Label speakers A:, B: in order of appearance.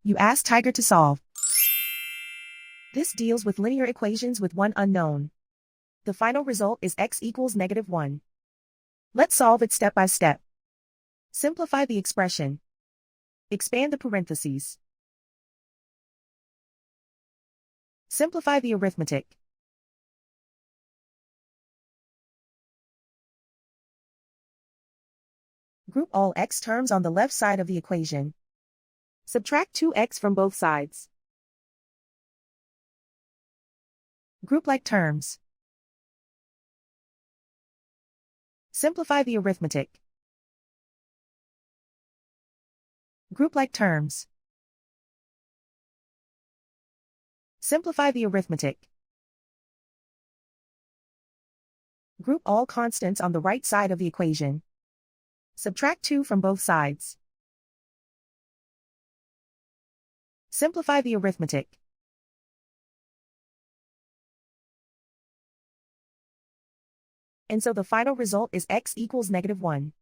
A: You ask Tiger to solve. This deals with linear equations with one unknown. The final result is x equals -1. Let's solve it step by step. Simplify the expression. Expand the parentheses. Simplify the arithmetic. Group all x terms on the left side of the equation. Subtract 2x from both sides. Group like terms. Simplify the arithmetic. Group like terms. Simplify the arithmetic. Group all constants on the right side of the equation. Subtract 2 from both sides. Simplify the arithmetic. And so the final result is x equals -1.